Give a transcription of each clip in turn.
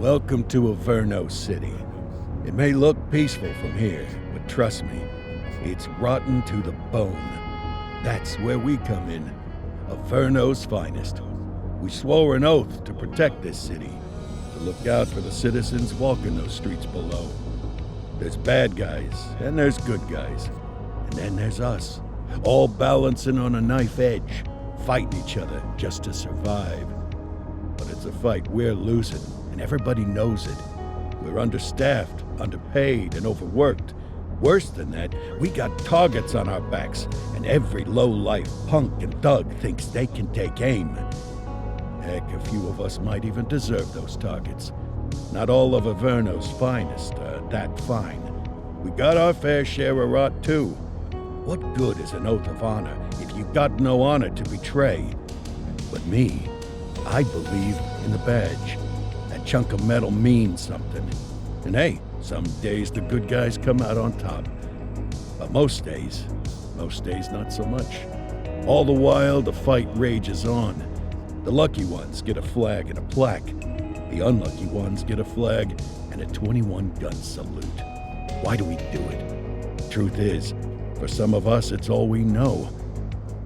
Welcome to Averno City. It may look peaceful from here, but trust me, it's rotten to the bone. That's where we come in. Averno's finest. We swore an oath to protect this city, to look out for the citizens walking those streets below. There's bad guys, and there's good guys. And then there's us, all balancing on a knife edge, fighting each other just to survive. But it's a fight we're losing, and everybody knows it. We're understaffed, underpaid, and overworked. Worse than that, we got targets on our backs, and every low-life punk and thug thinks they can take aim. Heck, a few of us might even deserve those targets. Not all of Averno's finest are that fine. We got our fair share of rot, too. What good is an oath of honor if you got no honor to betray? But me, I believe in the badge. That chunk of metal means something. And hey, some days the good guys come out on top. But most days not so much. All the while, the fight rages on. The lucky ones get a flag and a plaque. The unlucky ones get a flag and a 21-gun salute. Why do we do it? Truth is, for some of us, it's all we know.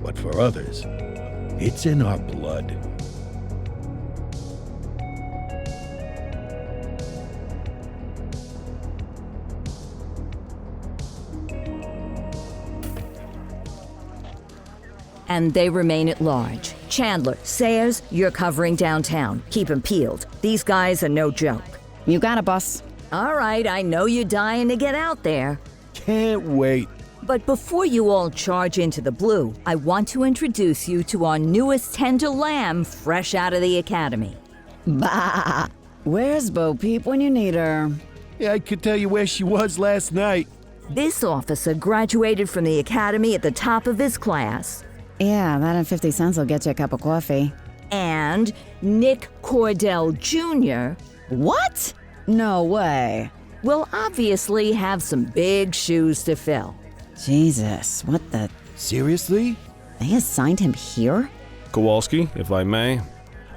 But for others, it's in our blood. And they remain at large. Chandler, Sayers, you're covering downtown. Keep 'em peeled. These guys are no joke. You got it, boss. All right, I know you're dying to get out there. Can't wait. But before you all charge into the blue, I want to introduce you to our newest tender lamb fresh out of the academy. Bah! Where's Bo Peep when you need her? Yeah, I could tell you where she was last night. This officer graduated from the academy at the top of his class. Yeah, that and 50 cents will get you a cup of coffee. And Nick Cordell Jr. What? No way. will obviously have some big shoes to fill. Jesus, what the... Seriously? They assigned him here? Kowalski, if I may,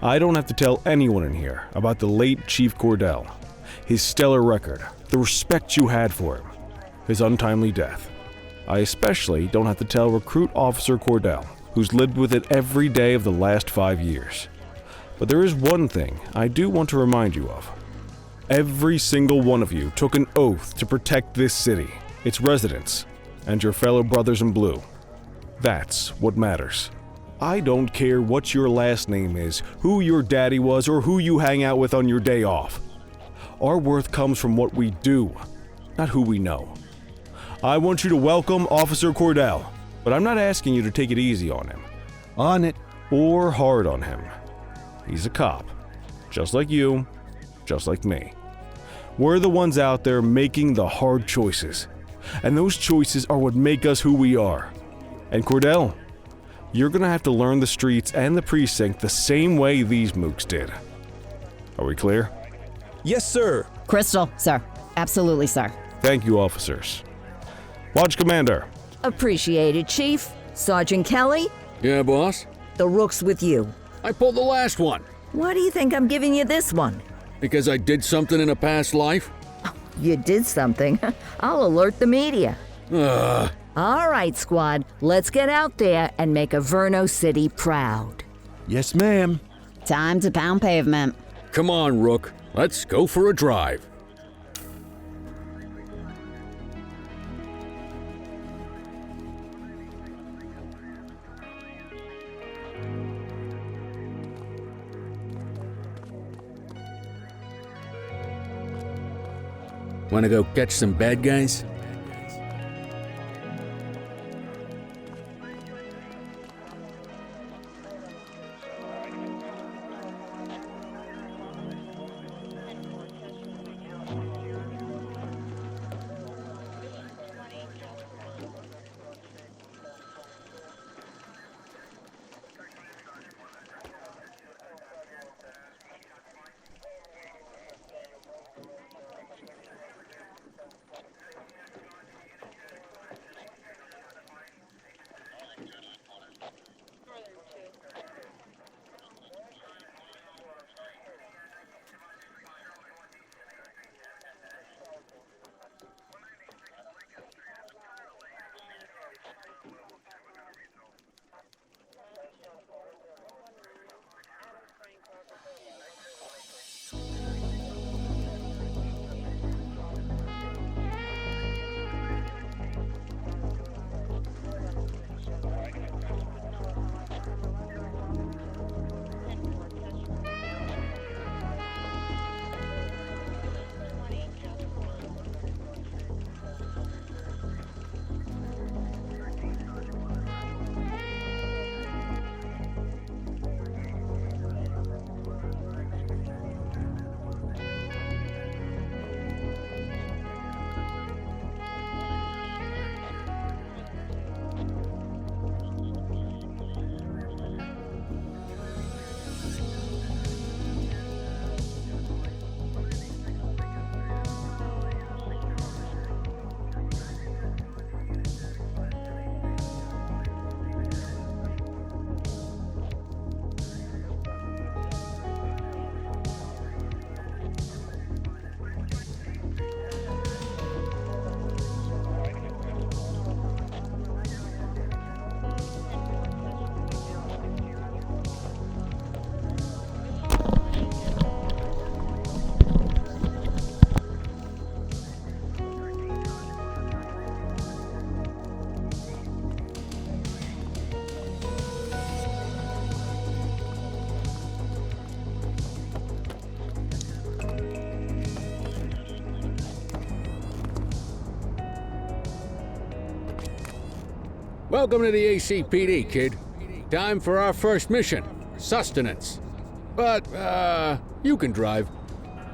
I don't have to tell anyone in here about the late Chief Cordell, his stellar record, the respect you had for him, his untimely death. I especially don't have to tell Recruit Officer Cordell, who's lived with it every day of the last 5 years. But there is one thing I do want to remind you of. Every single one of you took an oath to protect this city, its residents, and your fellow brothers in blue. That's what matters. I don't care what your last name is, who your daddy was, or who you hang out with on your day off. Our worth comes from what we do, not who we know. I want you to welcome Officer Cordell, but I'm not asking you to take it easy on him. On it. Or hard on him. He's a cop, just like you, just like me. We're the ones out there making the hard choices, and those choices are what make us who we are. And Cordell, you're gonna have to learn the streets and the precinct the same way these mooks did. Are we clear? Yes, sir. Crystal, sir. Absolutely, sir. Thank you, officers. Lodge Commander. Appreciated, Chief. Sergeant Kelly, Yeah, boss? the rook's with you. I pulled the last one. Why do you think I'm giving you this one? Because I did something in a past life? You did something. I'll alert the media. Ugh. All right, squad, let's get out there and make Averno City proud. Yes, ma'am. Time to pound pavement. Come on, Rook. Let's go for a drive. Wanna go catch some bad guys? Welcome to the ACPD, kid. Time for our first mission, sustenance. But, you can drive.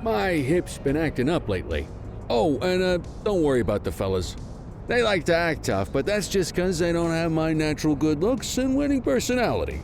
My hip's been acting up lately. Oh, and, don't worry about the fellas. They like to act tough, but that's just 'cause they don't have my natural good looks and winning personality.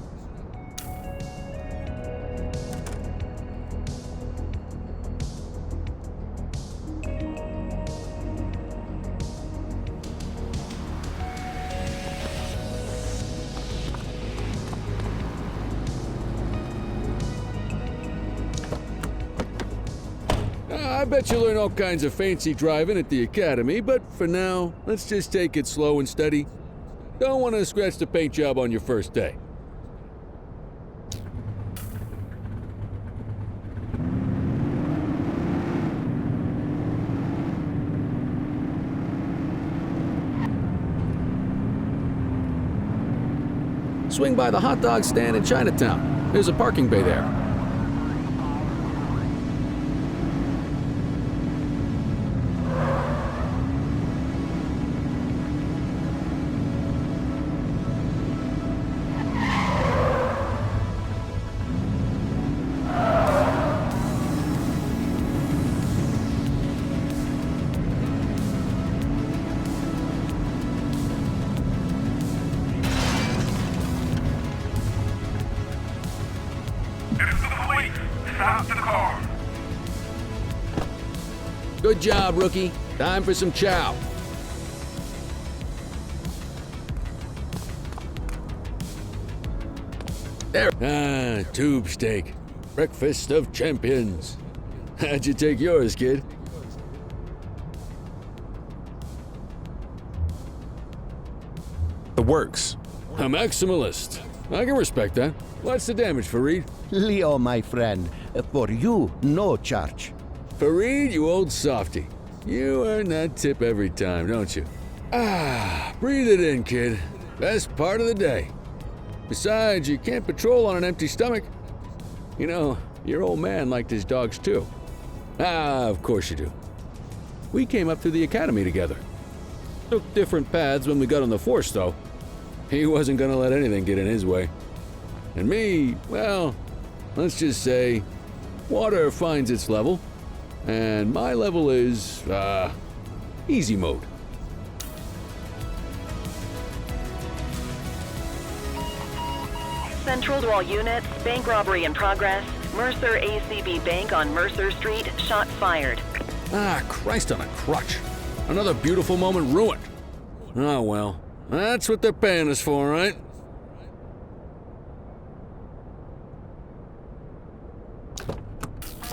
I bet you learn all kinds of fancy driving at the academy, but for now, let's just take it slow and steady. Don't want to scratch the paint job on your first day. Swing by the hot dog stand in Chinatown. There's a parking bay there. Stop the car. Good job, rookie. Time for some chow. There. Ah, tube steak. Breakfast of champions. How'd you take yours, kid? The works. A maximalist. I can respect that. What's the damage, Fareed? Leo, my friend, for you, no charge. Fareed, you old softy. You earn that tip every time, don't you? Ah, breathe it in, kid. Best part of the day. Besides, you can't patrol on an empty stomach. You know, your old man liked his dogs too. Ah, of course you do. We came up through the academy together. Took different paths when we got on the force, though. He wasn't gonna let anything get in his way. And me, well, let's just say, water finds its level, and my level is, easy mode. Central to all units, bank robbery in progress. Mercer ACB Bank on Mercer Street, shots fired. Ah, Christ on a crutch. Another beautiful moment ruined. Oh well, that's what they're paying us for, right?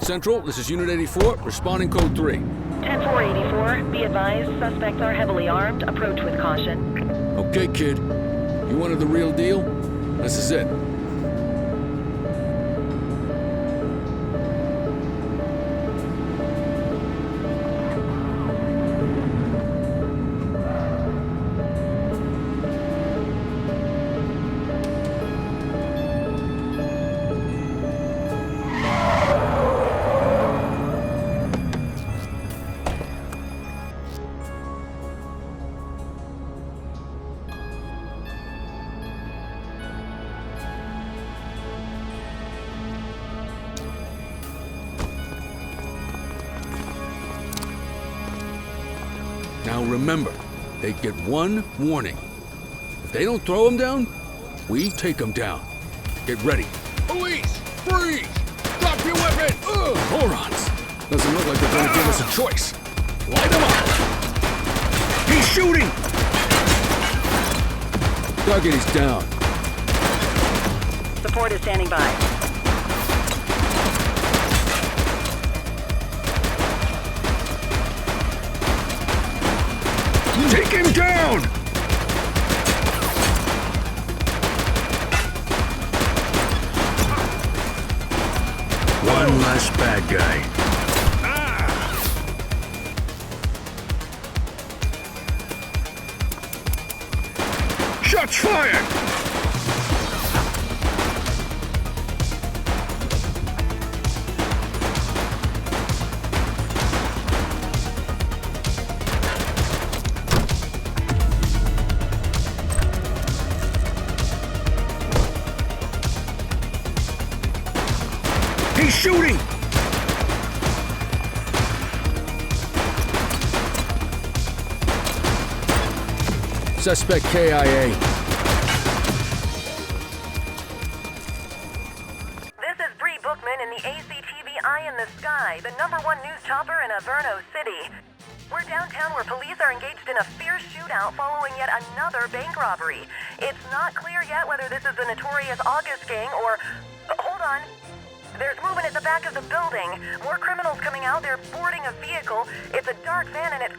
Central, this is Unit 84, responding code 3. 10-484, be advised, suspects are heavily armed, approach with caution. Okay, kid. You wanted the real deal? This is it. Now remember, they get one warning. If they don't throw them down, we take them down. Get ready. Police! Freeze! Drop your weapon! Ugh, morons! Doesn't look like they're gonna give us a choice. Light them up! He's shooting! Target is down. Support is standing by. Take him down! One less bad guy. Shots fired! shooting! Suspect KIA. This is Bree Bookman in the ACTV Eye in the Sky, the #1 news chopper in Averno City. We're downtown where police are engaged in a fierce shootout following yet another bank robbery. It's not clear yet whether this is the notorious August gang or... Hold on. There's movement at the back of the building. More criminals coming out. They're boarding a vehicle. It's a dark van and it...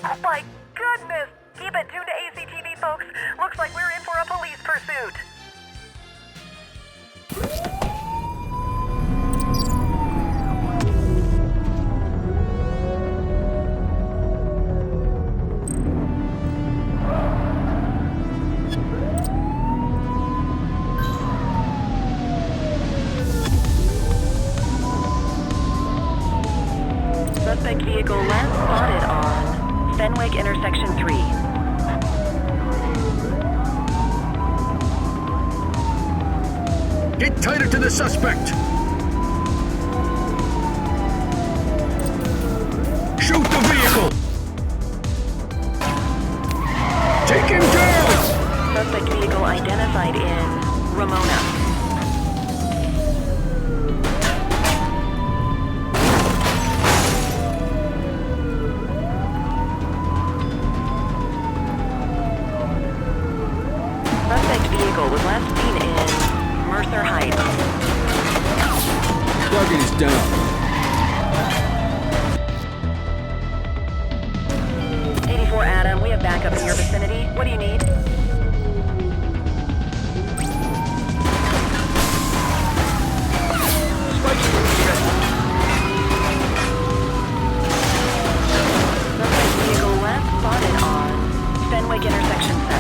Oh my goodness! Keep it tuned to ACTV, folks. Looks like we're in for a police pursuit. Suspect vehicle last spotted on Fenwick intersection 3. Get tighter to the suspect! Shoot the vehicle! Take him down! Suspect vehicle identified in Ramona. Suspect vehicle was last seen in Mercer Heights. Target is down. 84 Adam, we have backup in your vicinity. What do you need? Suspect vehicle last spotted on Fenwick intersection 7.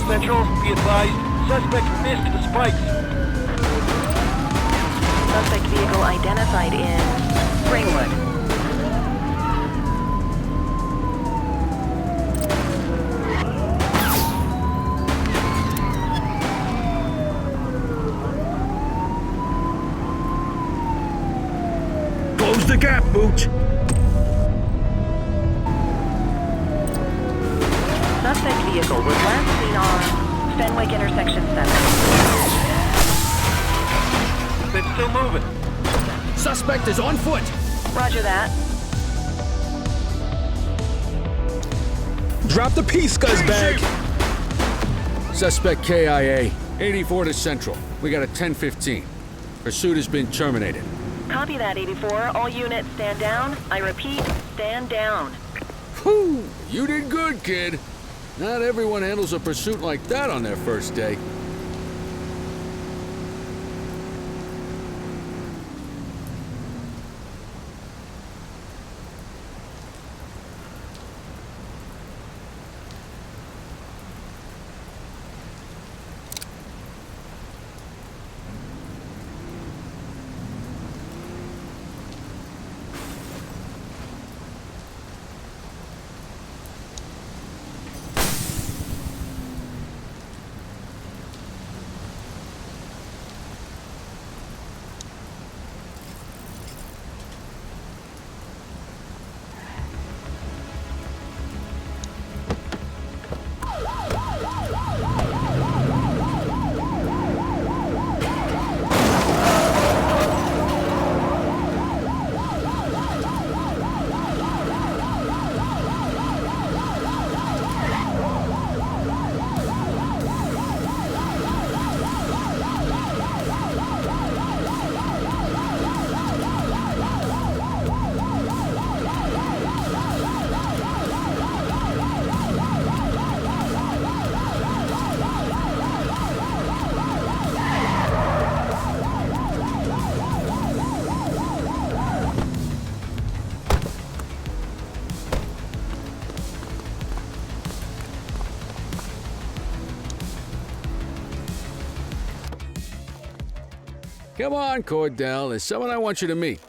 Central, be advised, suspect missed the spikes. Suspect vehicle identified in Springwood. Close the gap, Booch! Suspect vehicle was last seen on Fenwick intersection 7. It's still moving. Suspect is on foot. Roger that. Drop the piece, scuzzbag! Suspect KIA. 84 to Central. We got a 10:15. Pursuit has been terminated. Copy that, 84. All units stand down. I repeat, stand down. Whew! You did good, kid. Not everyone handles a pursuit like that on their first day. Come on, Cordell. There's someone I want you to meet.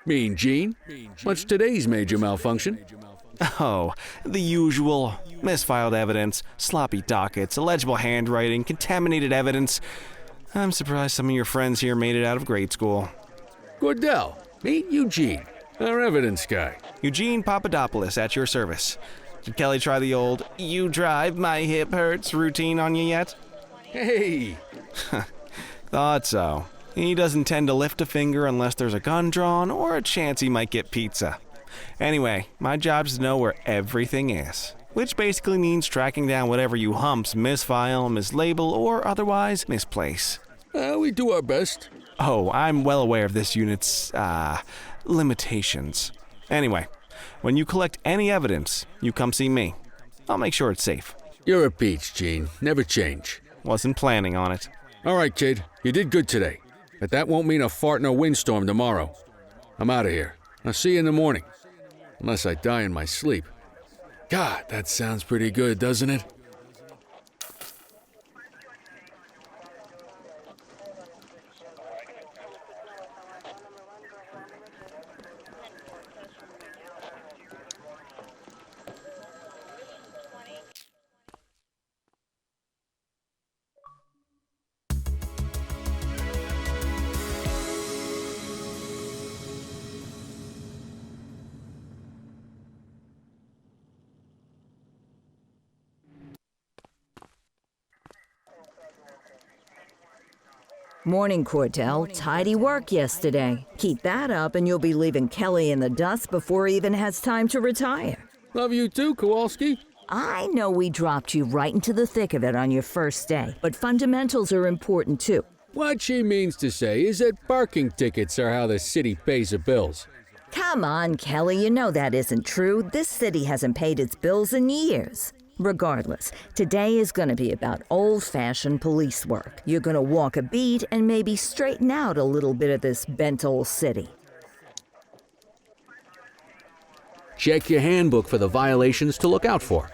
Mean Gene? What's today's major malfunction? Oh, the usual. Misfiled evidence, sloppy dockets, illegible handwriting, contaminated evidence. I'm surprised some of your friends here made it out of grade school. Cordell, meet Eugene, our evidence guy. Eugene Papadopoulos at your service. Did Kelly try the old, "you drive, my hip hurts" routine on you yet? Hey! Thought so. He doesn't tend to lift a finger unless there's a gun drawn or a chance he might get pizza. Anyway, my job's to know where everything is, which basically means tracking down whatever you humps misfile, mislabel, or otherwise misplace. We do our best. Oh, I'm well aware of this unit's, limitations. Anyway, when you collect any evidence, you come see me. I'll make sure it's safe. You're a peach, Gene. Never change. Wasn't planning on it. All right, kid. You did good today. But that won't mean a fart in a windstorm tomorrow. I'm out of here. I'll see you in the morning. Unless I die in my sleep. God, that sounds pretty good, doesn't it? Morning, Cordell. Tidy work yesterday. Keep that up and you'll be leaving Kelly in the dust before he even has time to retire. Love you too, Kowalski. I know we dropped you right into the thick of it on your first day, but fundamentals are important too. What she means to say is that parking tickets are how the city pays the bills. Come on, Kelly, you know that isn't true. This city hasn't paid its bills in years. Regardless, today is going to be about old-fashioned police work. You're going to walk a beat and maybe straighten out a little bit of this bent old city. Check your handbook for the violations to look out for.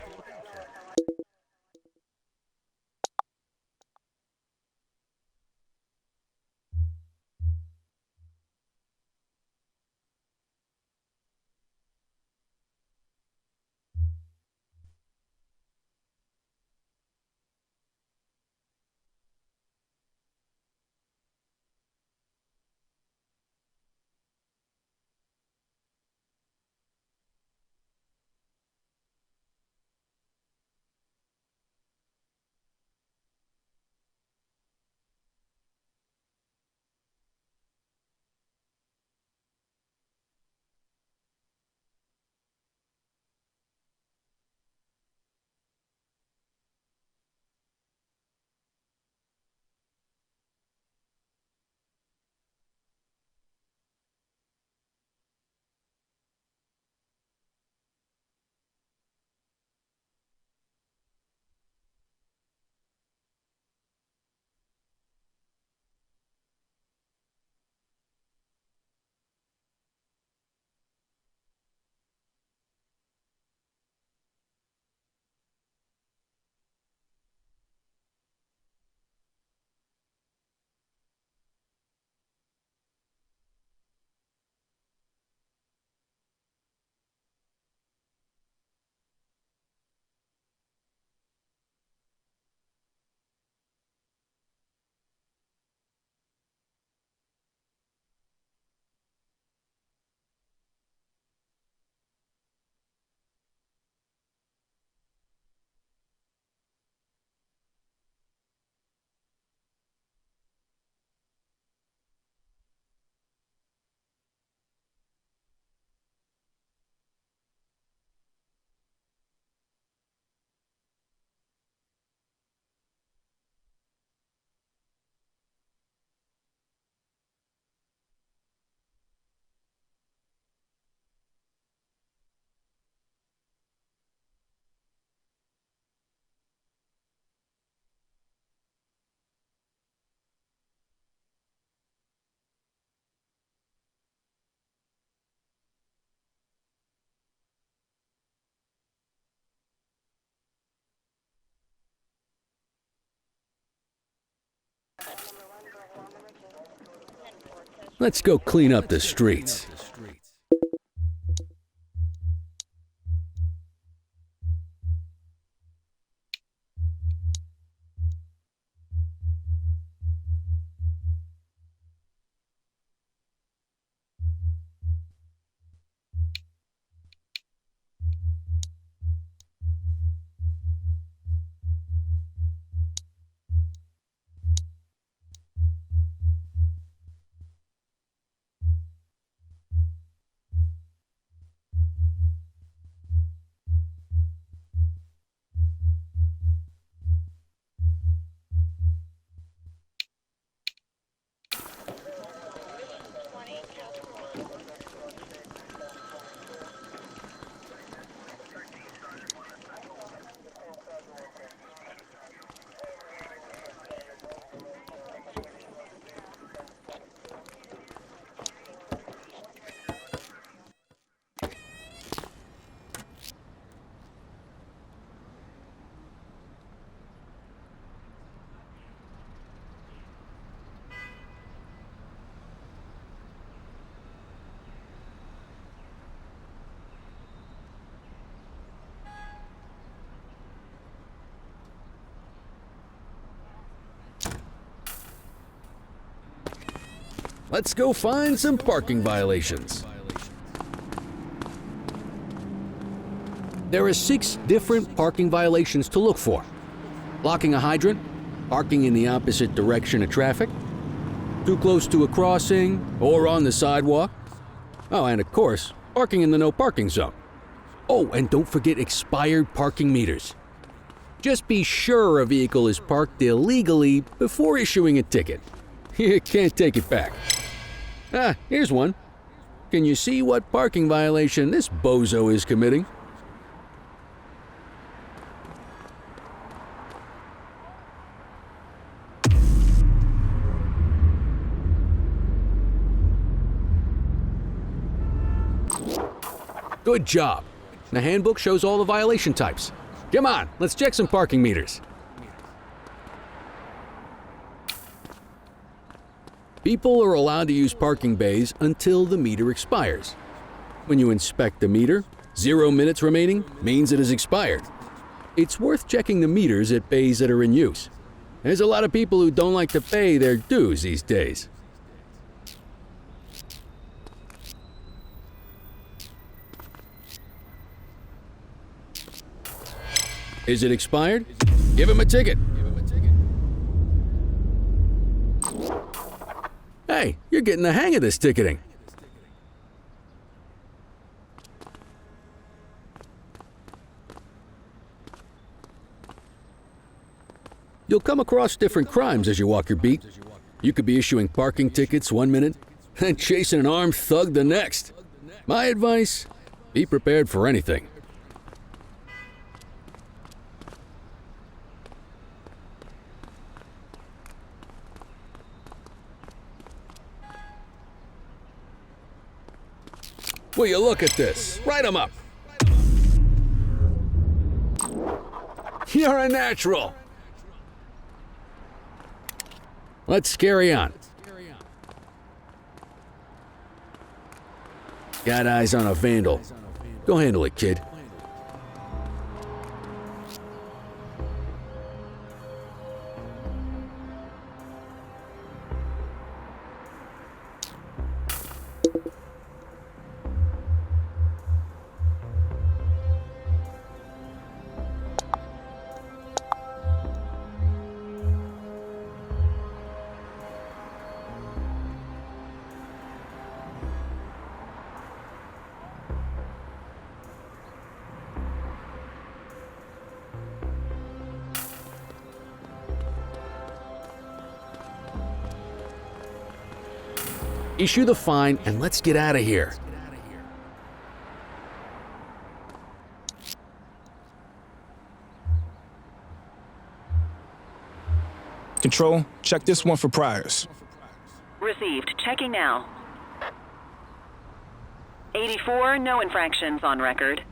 Let's go clean up the streets. let's go find some parking violations. There are 6 different parking violations to look for. Blocking a hydrant, parking in the opposite direction of traffic, too close to a crossing or on the sidewalk. Oh, and of course, parking in the no parking zone. Oh, and don't forget expired parking meters. Just be sure a vehicle is parked illegally before issuing a ticket. You can't take it back. Ah, here's one. Can you see what parking violation this bozo is committing? Good job. The handbook shows all the violation types. Come on, let's check some parking meters. People are allowed to use parking bays until the meter expires. When you inspect the meter, 0 minutes remaining means it has expired. It's worth checking the meters at bays that are in use. There's a lot of people who don't like to pay their dues these days. Is it expired? Give him a ticket. Hey, you're getting the hang of this ticketing. You'll come across different crimes as you walk your beat. You could be issuing parking tickets 1 minute and chasing an armed thug the next. My advice, be prepared for anything. Will you look at this? Write 'em up. You're a natural. Let's carry on. Got eyes on a vandal. Go handle it, kid. Issue the fine and let's get out of here. Control, check this one for priors. Received. Checking now. 84, no infractions on record.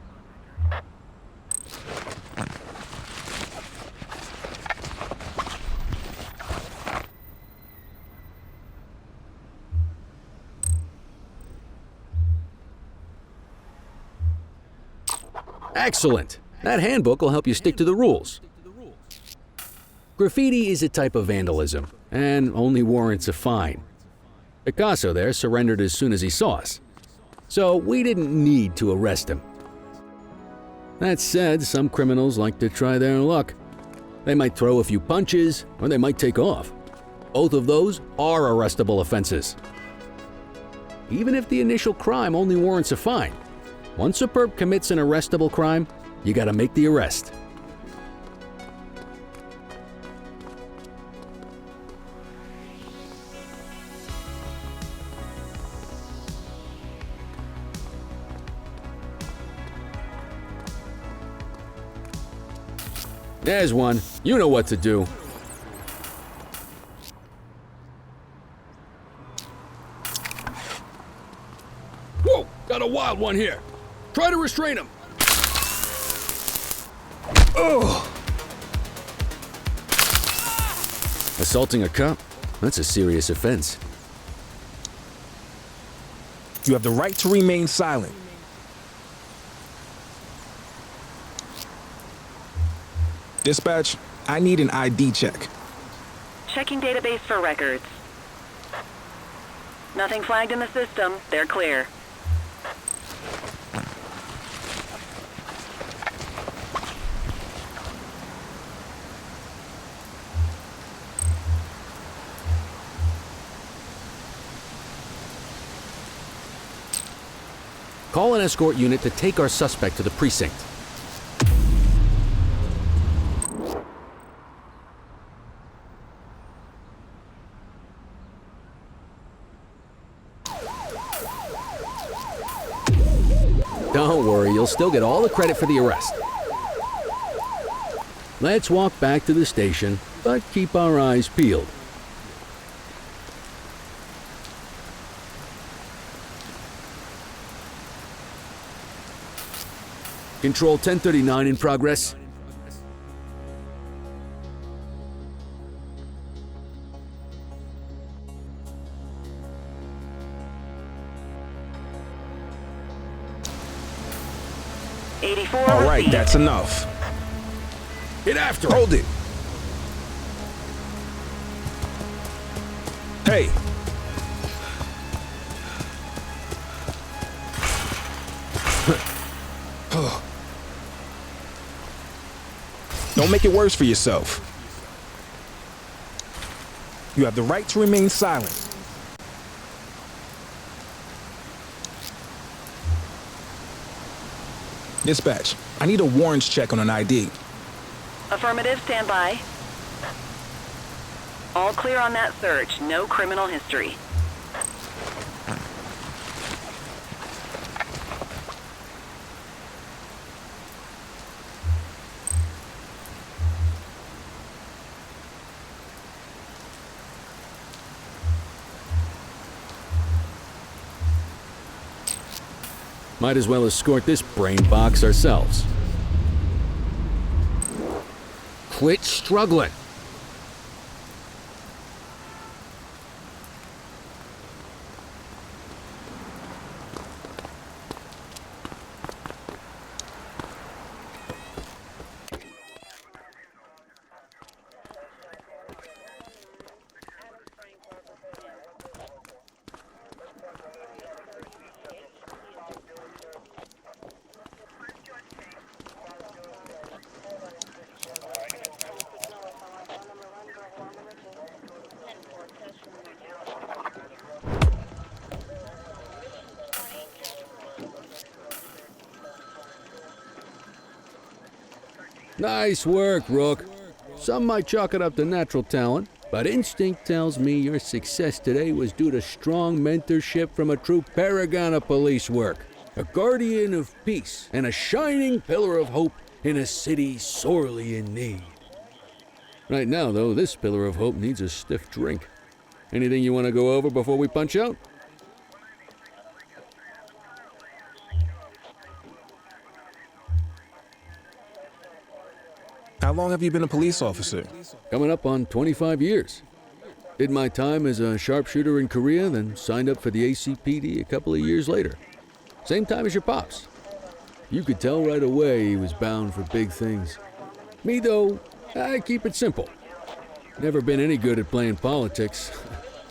Excellent. That handbook will help you stick to the rules. Graffiti is a type of vandalism and only warrants a fine. Picasso there surrendered as soon as he saw us, so we didn't need to arrest him. That said, some criminals like to try their luck. They might throw a few punches or they might take off. Both of those are arrestable offenses. Even if the initial crime only warrants a fine, once a perp commits an arrestable crime, you gotta make the arrest. There's one. You know what to do. Whoa! Got a wild one here. Try to restrain him. Oh! Assaulting a cop? That's a serious offense. You have the right to remain silent. Dispatch, I need an ID check. Checking database for records. Nothing flagged in the system. They're clear. Call an escort unit to take our suspect to the precinct. Don't worry, you'll still get all the credit for the arrest. Let's walk back to the station, but keep our eyes peeled. Control 1039 in progress. All right, that's enough. Get after Hold it. Hey. Don't make it worse for yourself. You have the right to remain silent. Dispatch, I need a warrants check on an ID. Affirmative, stand by. All clear on that search. No criminal history. Might as well escort this brain box ourselves. Quit struggling. Nice work, Rook. Some might chalk it up to natural talent, but instinct tells me your success today was due to strong mentorship from a true paragon of police work, a guardian of peace, and a shining pillar of hope in a city sorely in need. Right now, though, this pillar of hope needs a stiff drink. Anything you want to go over before we punch out? How long have you been a police officer? Coming up on 25 years. Did my time as a sharpshooter in Korea, then signed up for the ACPD a couple of years later. Same time as your pops. You could tell right away he was bound for big things. Me, though, I keep it simple. Never been any good at playing politics.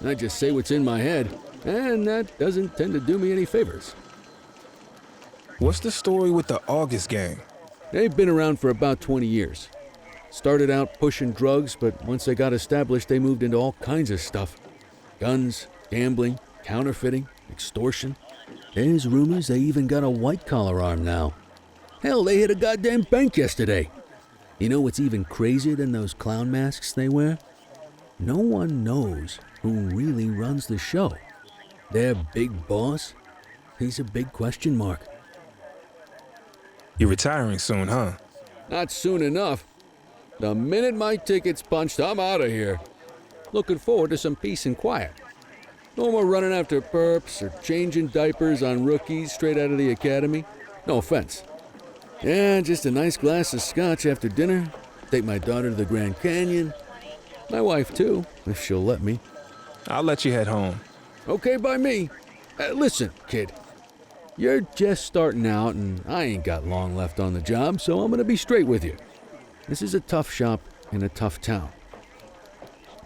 I just say what's in my head, and that doesn't tend to do me any favors. What's the story with the August gang? They've been around for about 20 years. Started out pushing drugs, but once they got established, they moved into all kinds of stuff. Guns, gambling, counterfeiting, extortion. There's rumors they even got a white-collar arm now. Hell, they hit a goddamn bank yesterday. You know what's even crazier than those clown masks they wear? No one knows who really runs the show. Their big boss? He's a big question mark. You're retiring soon, huh? Not soon enough. The minute my ticket's punched, I'm out of here. Looking forward to some peace and quiet. No more running after perps or changing diapers on rookies straight out of the academy. No offense. Yeah, just a nice glass of scotch after dinner. Take my daughter to the Grand Canyon. My wife, too, if she'll let me. I'll let you head home. Okay by me. Listen, kid. You're just starting out, and I ain't got long left on the job, so I'm gonna be straight with you. This is a tough shop in a tough town.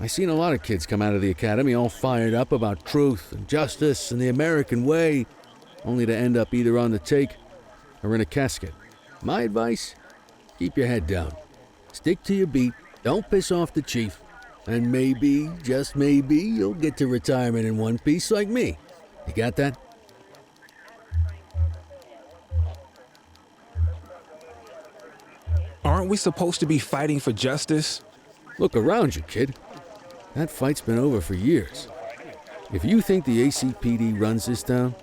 I seen a lot of kids come out of the academy all fired up about truth and justice and the American way, only to end up either on the take or in a casket. My advice? Keep your head down. Stick to your beat, don't piss off the chief, and maybe, just maybe, you'll get to retirement in one piece like me. You got that? Aren't we supposed to be fighting for justice? Look around you, kid. That fight's been over for years. If you think the ACPD runs this town,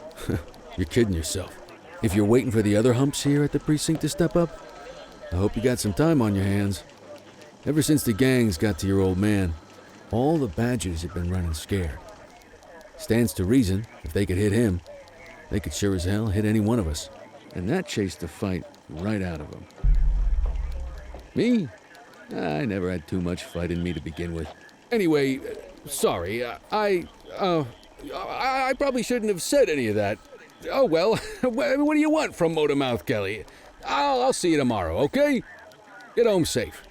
you're kidding yourself. If you're waiting for the other humps here at the precinct to step up, I hope you got some time on your hands. Ever since the gangs got to your old man, all the badges have been running scared. Stands to reason, if they could hit him, they could sure as hell hit any one of us. And that chased the fight right out of them. Me? I never had too much fight in me to begin with. Anyway, sorry, I probably shouldn't have said any of that. Oh well, what do you want from Motormouth Kelly? I'll see you tomorrow, okay? Get home safe.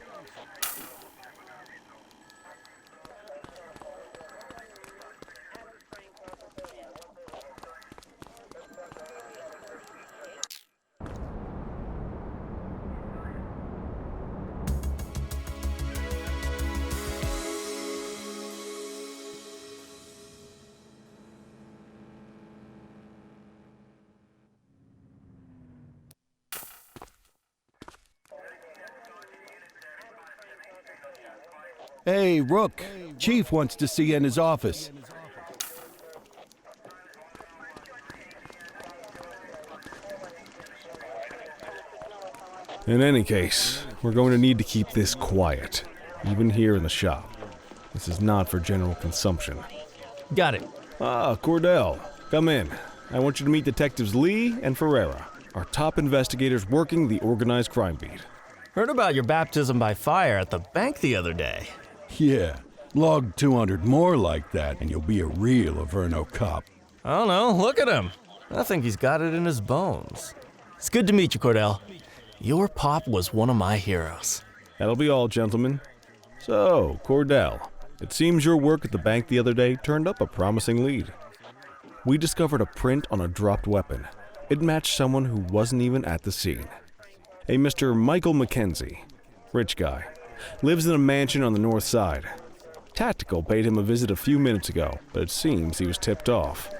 Hey, Rook. Chief wants to see you in his office. In any case, we're going to need to keep this quiet, even here in the shop. This is not for general consumption. Got it. Ah, Cordell, come in. I want you to meet Detectives Lee and Ferreira, our top investigators working the organized crime beat. Heard about your baptism by fire at the bank the other day. Yeah, log 200 more like that and you'll be a real Averno cop. I don't know, look at him. I think he's got it in his bones. It's good to meet you, Cordell. Your pop was one of my heroes. That'll be all, gentlemen. So, Cordell, it seems your work at the bank the other day turned up a promising lead. We discovered a print on a dropped weapon. It matched someone who wasn't even at the scene. A Mr. Michael McKenzie, rich guy, lives in a mansion on the north side. Tactical paid him a visit a few minutes ago, but it seems he was tipped off.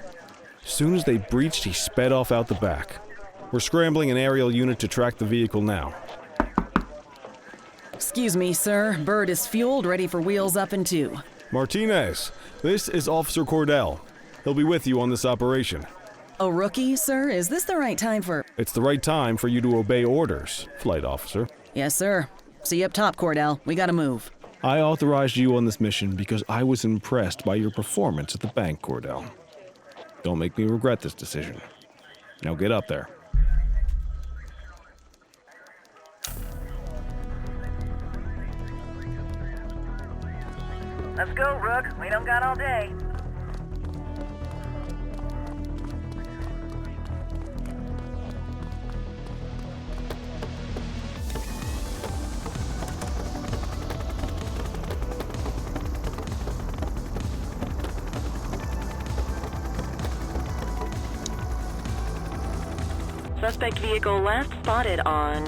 As soon as they breached, he sped off out the back. We're scrambling an aerial unit to track the vehicle now. Excuse me, sir. Bird is fueled, ready for wheels up in 2. Martinez, this is Officer Cordell. He'll be with you on this operation. A rookie, sir? Is this the right time for... It's the right time for you to obey orders, flight officer. Yes, sir. See you up top, Cordell. We gotta move. I authorized you on this mission because I was impressed by your performance at the bank, Cordell. Don't make me regret this decision. Now get up there. Let's go, Rook. We don't got all day. Suspect vehicle last spotted on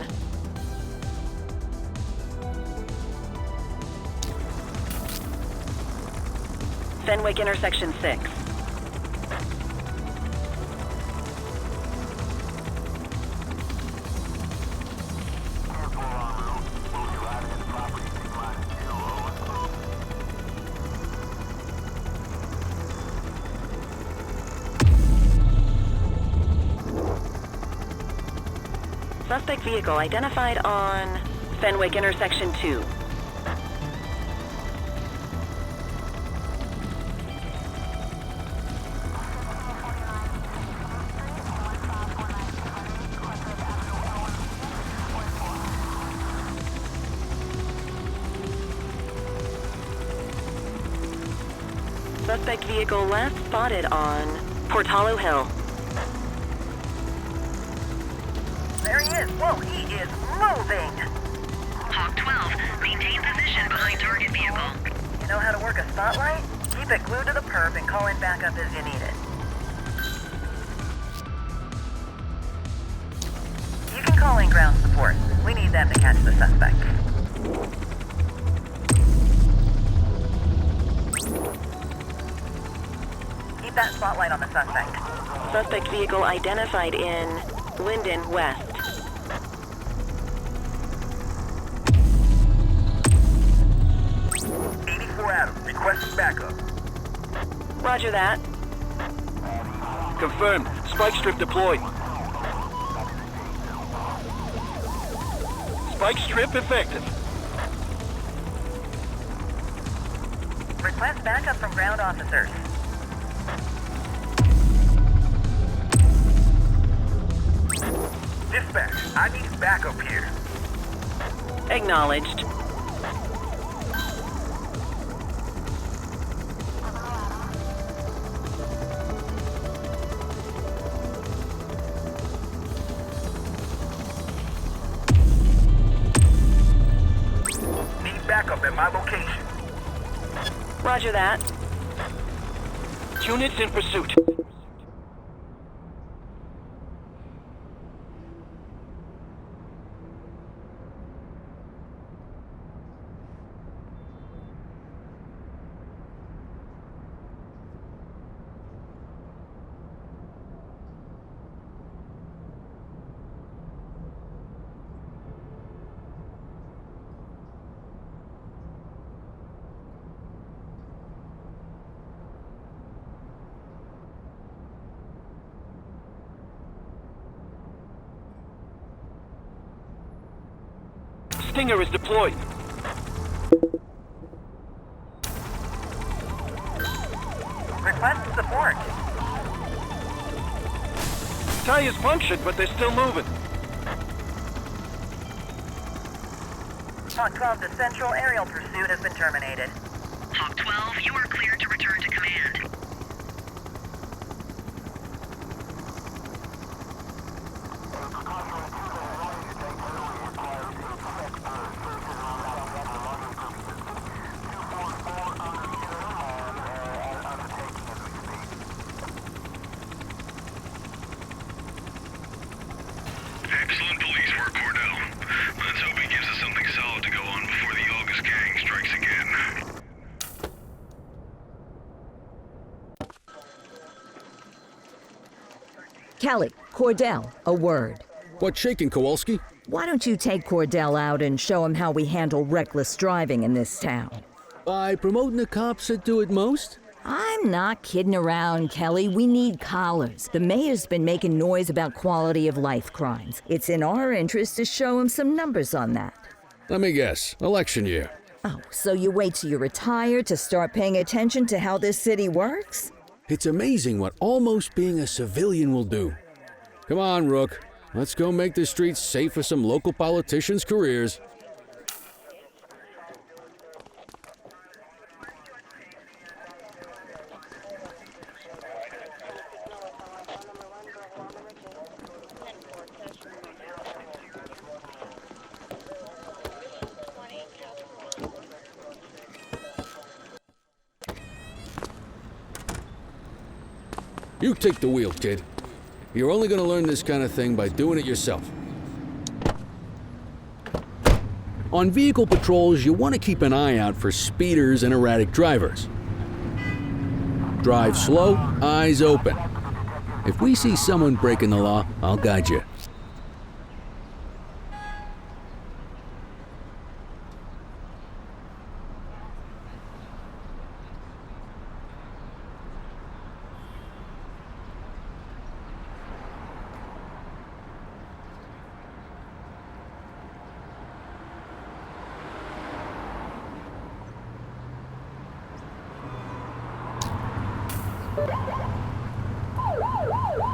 Fenwick intersection 6. Suspect vehicle identified on Fenwick intersection 2. Suspect vehicle last spotted on Portalo Hill. There he is. Whoa, he is moving. Hawk 12, maintain position behind target vehicle. Know how to work a spotlight? Keep it glued to the perp and call in backup as you need it. You can call in ground support. We need them to catch the suspect. Keep that spotlight on the suspect. Suspect vehicle identified in Linden West. Adam, requesting backup. Roger that. Confirmed. Spike strip deployed. Spike strip effective. Request backup from ground officers. Dispatch, I need backup here. Acknowledged. Backup at my location. Roger that. Units in pursuit. Stinger is deployed. Request support. Tires punctured, but they're still moving. Hawk 12 to Central, aerial pursuit has been terminated. Hawk 12, you are cleared to return to command. Excellent police work, Cordell. Let's hope he gives us something solid to go on before the August gang strikes again. Kelly, Cordell, a word. What's shaking, Kowalski? Why don't you take Cordell out and show him how we handle reckless driving in this town? By promoting the cops that do it most? I'm not kidding around, Kelly. We need collars. The mayor's been making noise about quality of life crimes. It's in our interest to show him some numbers on that. Let me guess. Election year. Oh, so you wait till you retire to start paying attention to how this city works? It's amazing what almost being a civilian will do. Come on, Rook. Let's go make the streets safe for some local politicians' careers. You take the wheel, kid. You're only gonna learn this kind of thing by doing it yourself. On vehicle patrols, you want to keep an eye out for speeders and erratic drivers. Drive slow, eyes open. If we see someone breaking the law, I'll guide you.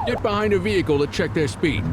Get behind a vehicle to check their speed.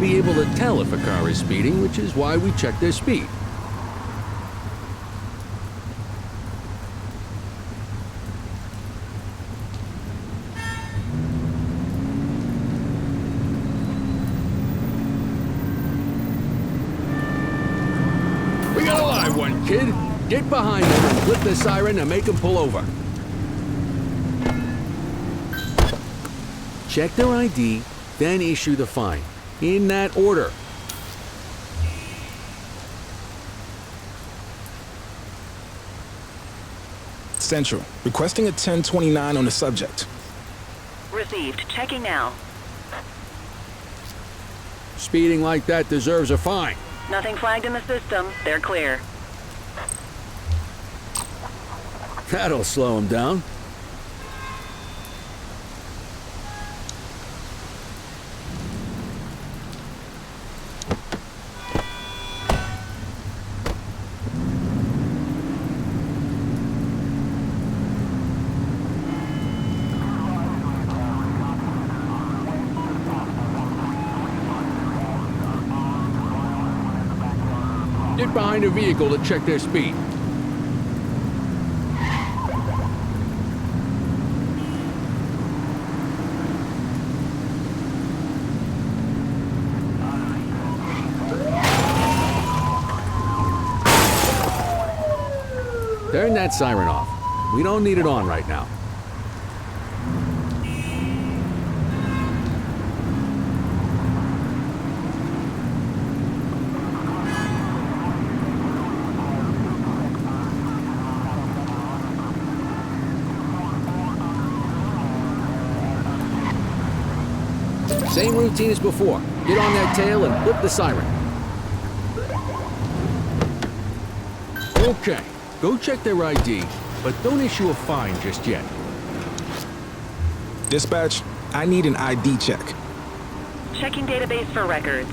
be able to tell if a car is speeding, which is why we check their speed. We got a live one, kid. Get behind them and flip the siren to make them pull over. Check their ID, then issue the fine. In that order. Central, requesting a 1029 on the subject. Received. Checking now. Speeding like that deserves a fine. Nothing flagged in the system. They're clear. That'll slow him down. Get behind a vehicle to check their speed. Turn that siren off. We don't need it on right now. Same routine as before. Get on that tail and flip the siren. Okay, go check their ID, but don't issue a fine just yet. Dispatch, I need an ID check. Checking database for records.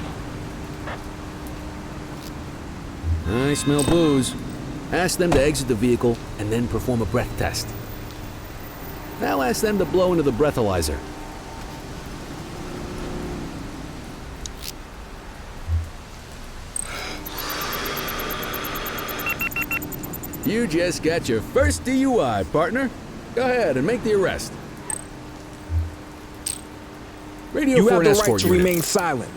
I smell booze. Ask them to exit the vehicle and then perform a breath test. Now ask them to blow into the breathalyzer. You just got your first DUI, partner. Go ahead and make the arrest. Radio You for have an the right escort to unit. remain silent.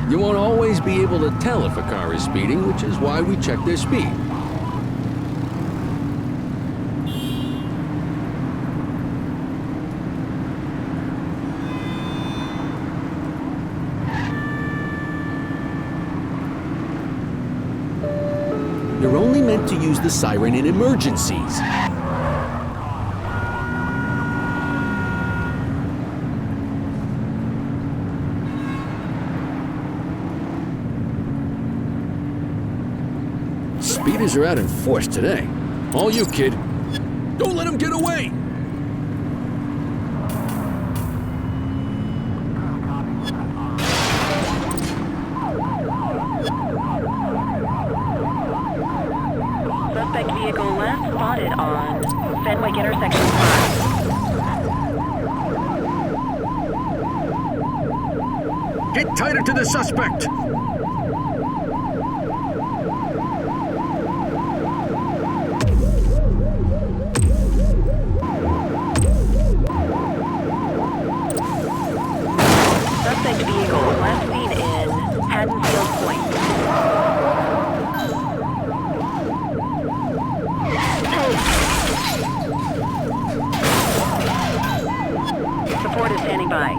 You won't always be able to tell if a car is speeding, which is why we check their speed. You're only meant to use the siren in emergencies. Speeders are out in force today. All you, kid. Don't let him get away! Suspect vehicle last spotted on Fenwick intersection 5. Get tighter to the suspect! Suspect vehicle last seen in Haddonfield Point. Standing by.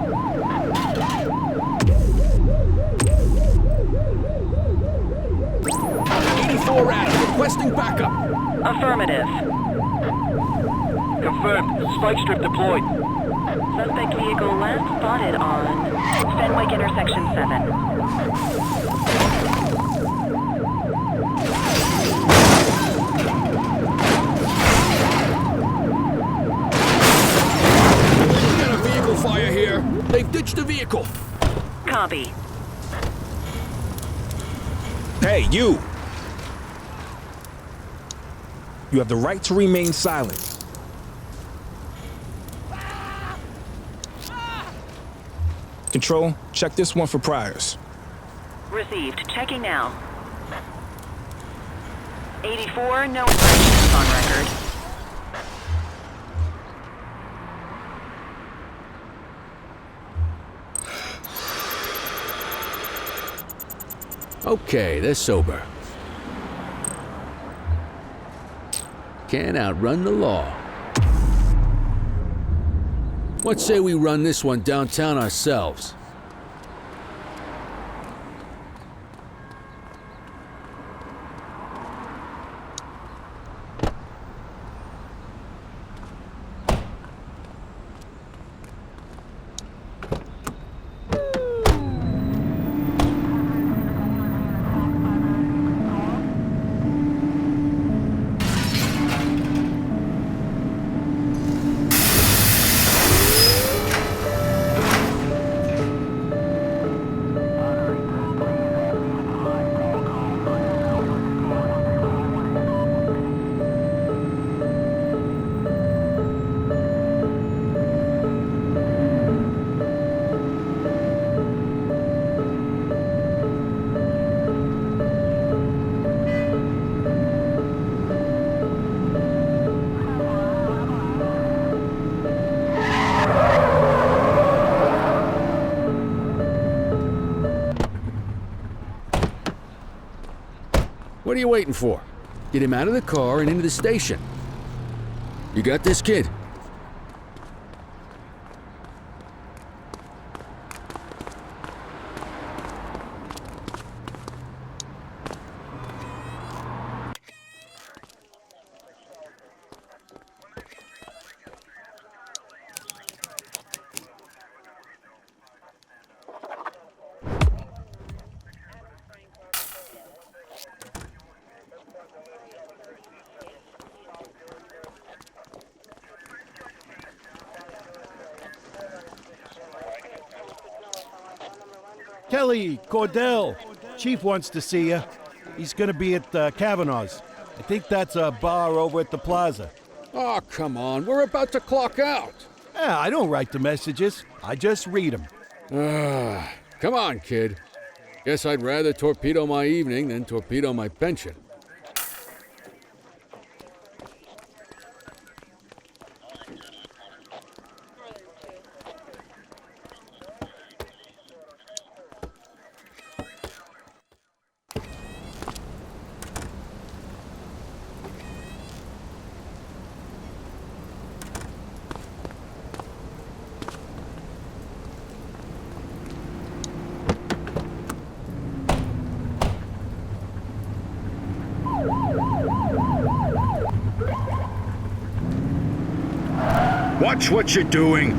Requesting backup. Affirmative. Confirmed. Spike strip deployed. Suspect vehicle last spotted on Fenwick Intersection 7. We got a vehicle fire here. They've ditched the vehicle. Copy. Hey, you! You have the right to remain silent. Control, check this one for priors. Received. Checking now. 84, no infractions on record. Okay, they're sober. Can't outrun the law. What say we run this one downtown ourselves? What are you waiting for? Get him out of the car and into the station. You got this, kid? Kelly, Cordell, Chief wants to see you. He's gonna be at Kavanaugh's. I think that's a bar over at the plaza. Oh, come on. We're about to clock out. Yeah, I don't write the messages. I just read them. Come on, kid. Guess I'd rather torpedo my evening than torpedo my pension. Watch what you're doing.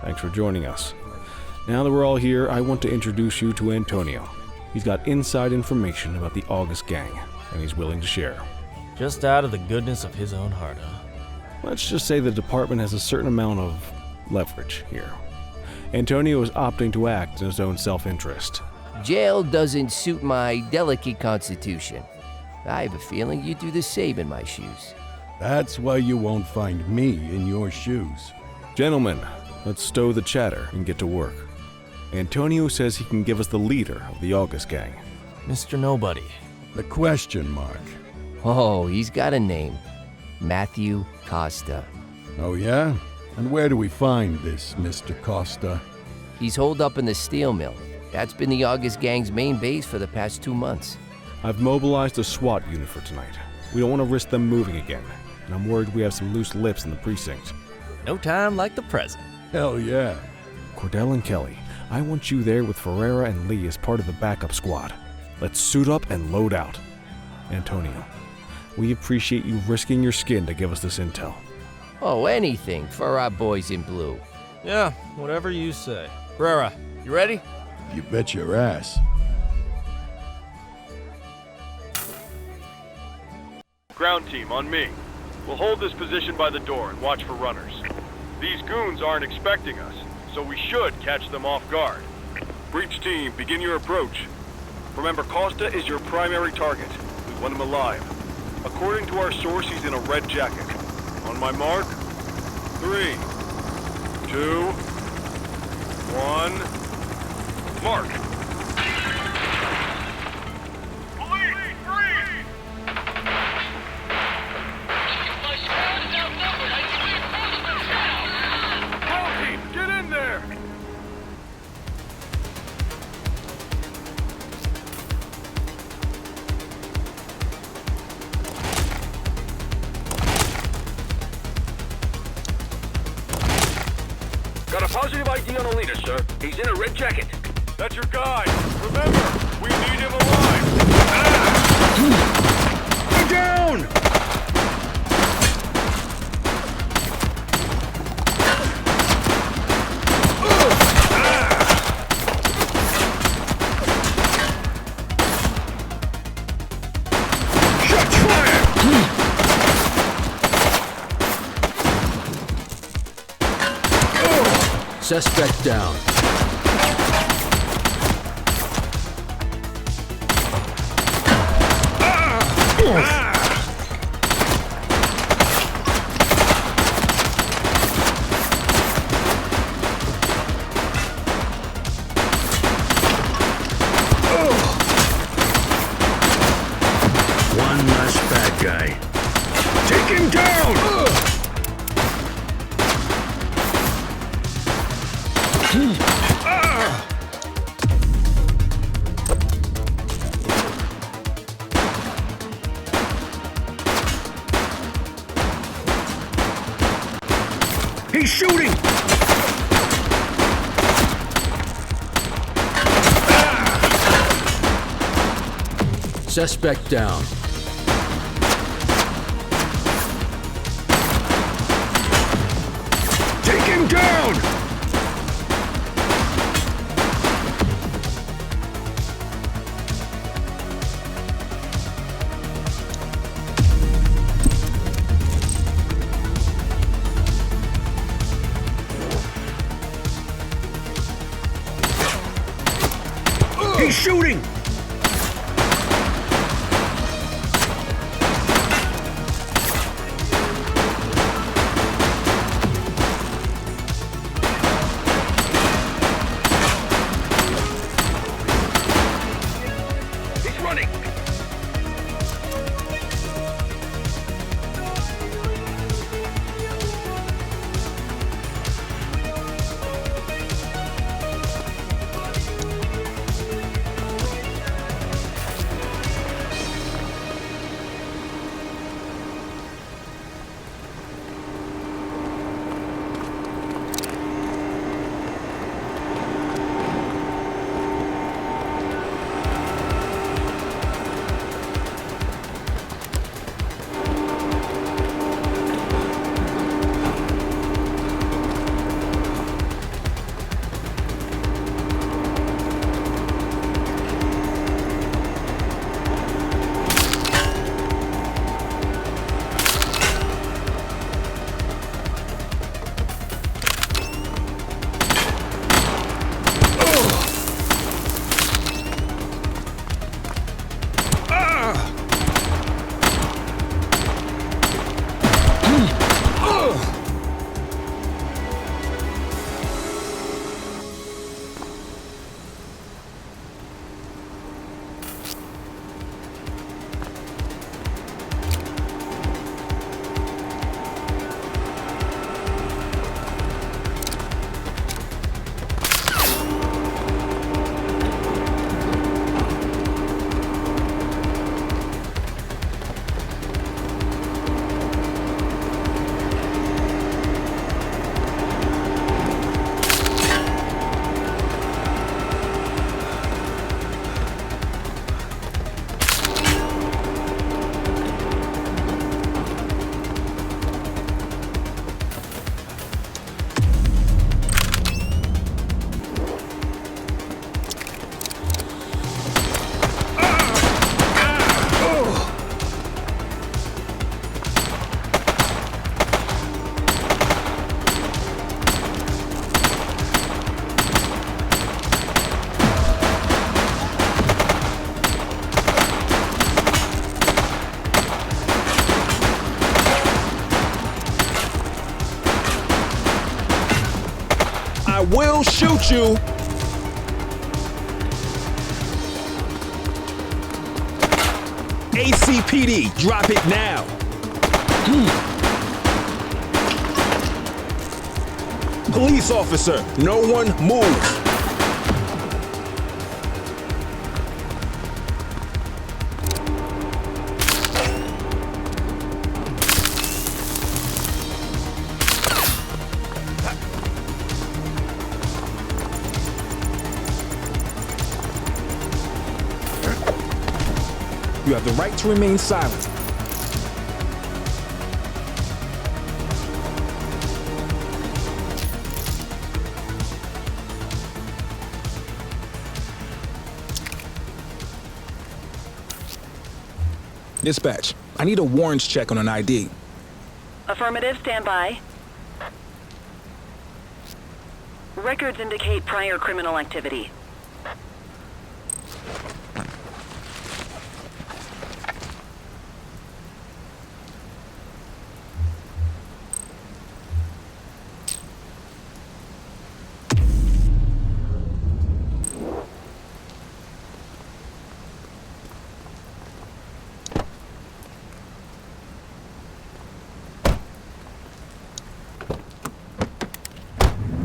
Thanks for joining us. Now that we're all here, I want to introduce you to Antonio. He's got inside information about the August gang, and he's willing to share. Just out of the goodness of his own heart, huh? Let's just say the department has a certain amount of leverage here. Antonio is opting to act in his own self-interest. Jail doesn't suit my delicate constitution. I have a feeling you'd do the same in my shoes. That's why you won't find me in your shoes. Gentlemen, let's stow the chatter and get to work. Antonio says he can give us the leader of the August gang. Mr. Nobody. The question mark. Oh, he's got a name. Matthew Costa. Oh yeah? And where do we find this Mr. Costa? He's holed up in the steel mill. That's been the August gang's main base for the past 2 months. I've mobilized a SWAT unit for tonight. We don't want to risk them moving again, and I'm worried we have some loose lips in the precinct. No time like the present. Hell yeah. Cordell and Kelly, I want you there with Ferreira and Lee as part of the backup squad. Let's suit up and load out. Antonio, we appreciate you risking your skin to give us this intel. Oh, anything for our boys in blue. Yeah, whatever you say. Herrera, you ready? You bet your ass. Ground team, on me. We'll hold this position by the door and watch for runners. These goons aren't expecting us, so we should catch them off guard. Breach team, begin your approach. Remember, Costa is your primary target. We want him alive. According to our source, he's in a red jacket. On my mark, 3, 2, 1, mark! Got a positive ID on the leader, sir. He's in a red jacket. That's your guy. Remember, we need him alive. Get down! Shots fired! Suspect down. One less bad guy. Take him down! He's shooting! Suspect down. Take him down! He's shooting! He's running! will shoot you. ACPD, drop it now. Police officer, no one move. You have the right to remain silent. Dispatch, I need a warrants check on an ID. Affirmative, stand by. Records indicate prior criminal activity.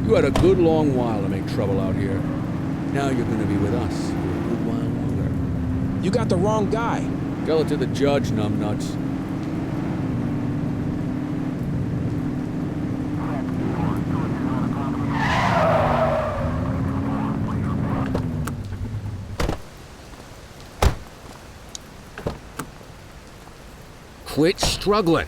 You had a good long while to make trouble out here. Now you're gonna be with us for a good while longer. You got the wrong guy. Tell it to the judge, numbnuts. Quit struggling.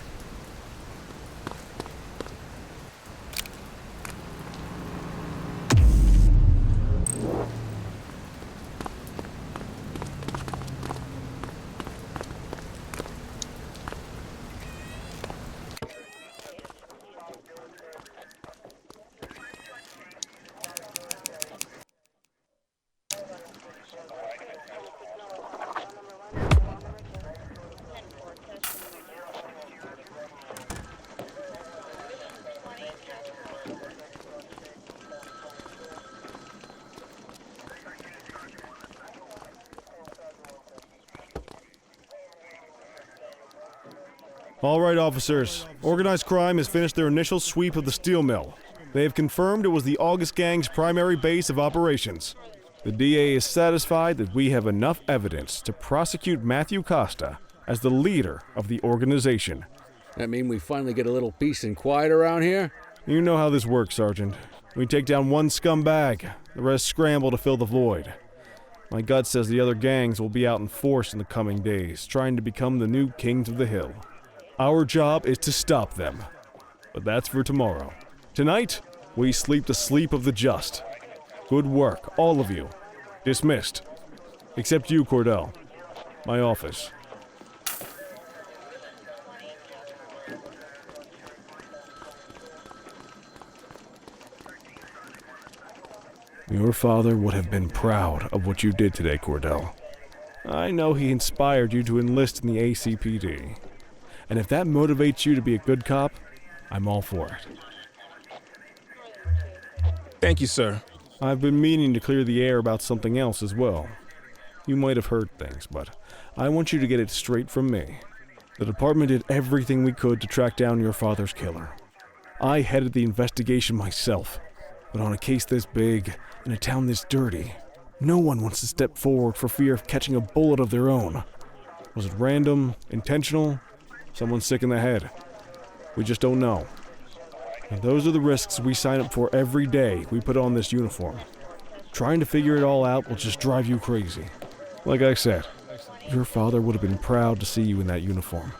All right, officers. Organized crime has finished their initial sweep of the steel mill. They have confirmed it was the August Gang's primary base of operations. The DA is satisfied that we have enough evidence to prosecute Matthew Costa as the leader of the organization. That mean we finally get a little peace and quiet around here? You know how this works, Sergeant. We take down one scumbag, the rest scramble to fill the void. My gut says the other gangs will be out in force in the coming days, trying to become the new kings of the hill. Our job is to stop them. But that's for tomorrow. Tonight, we sleep the sleep of the just. Good work, all of you. Dismissed. Except you, Cordell. My office. Your father would have been proud of what you did today, Cordell. I know he inspired you to enlist in the ACPD. And if that motivates you to be a good cop, I'm all for it. Thank you, sir. I've been meaning to clear the air about something else as well. You might have heard things, but I want you to get it straight from me. The department did everything we could to track down your father's killer. I headed the investigation myself, but on a case this big, in a town this dirty, no one wants to step forward for fear of catching a bullet of their own. Was it random, intentional? Someone sick in the head. We just don't know. And those are the risks we sign up for every day we put on this uniform. Trying to figure it all out will just drive you crazy. Like I said, your father would have been proud to see you in that uniform.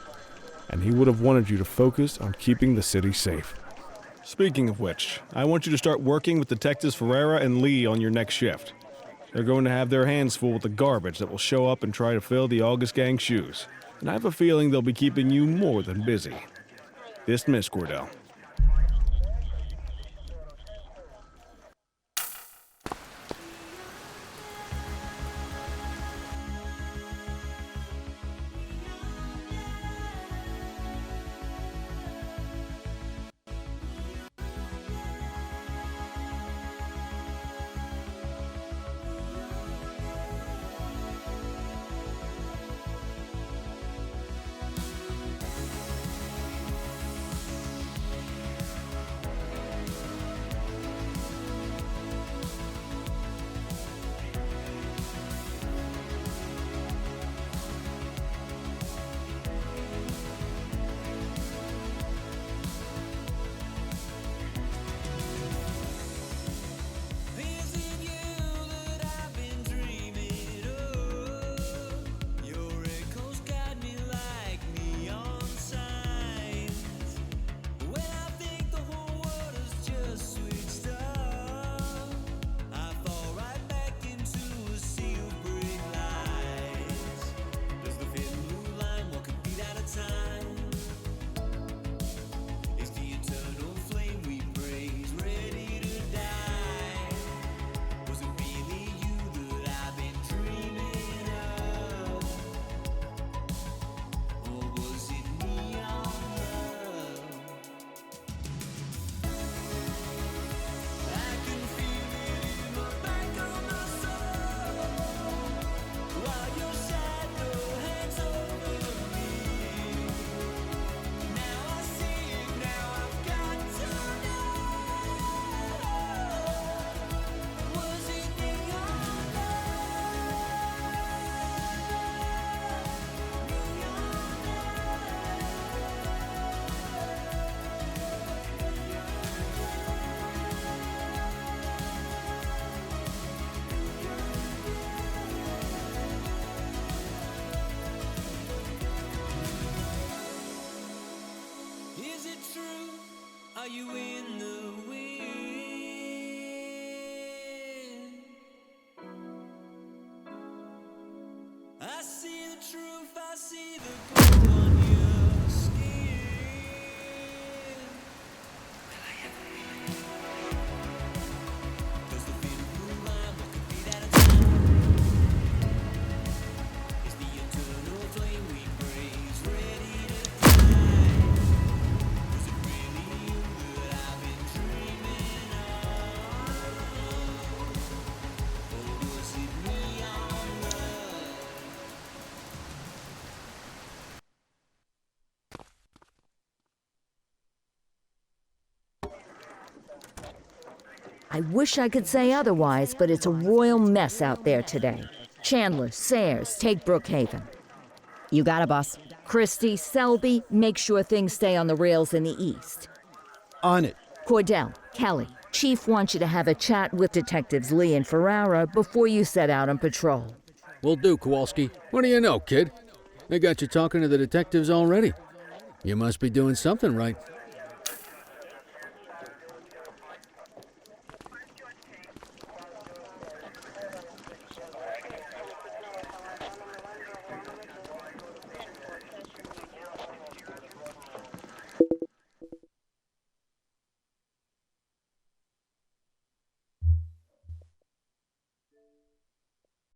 And he would have wanted you to focus on keeping the city safe. Speaking of which, I want you to start working with Detectives Ferreira and Lee on your next shift. They're going to have their hands full with the garbage that will show up and try to fill the August Gang's shoes. And I have a feeling they'll be keeping you more than busy. Dismiss, Cordell. true? Are you in the wind? I see the truth, I see the gold on your skin. Will I ever win? Does the feeling move on? What could be that attack? Is the eternal flame we praise ready to die? Was it really you that I've been dreaming of? Or was it me on the I wish I could say otherwise, but it's a royal mess out there today. Chandler, Sayers, take Brookhaven. You got it, boss. Christie, Selby, make sure things stay on the rails in the east. On it. Cordell, Kelly, Chief wants you to have a chat with Detectives Lee and Ferrara before you set out on patrol. Will do, Kowalski. What do you know, kid? They got you talking to the detectives already. You must be doing something right.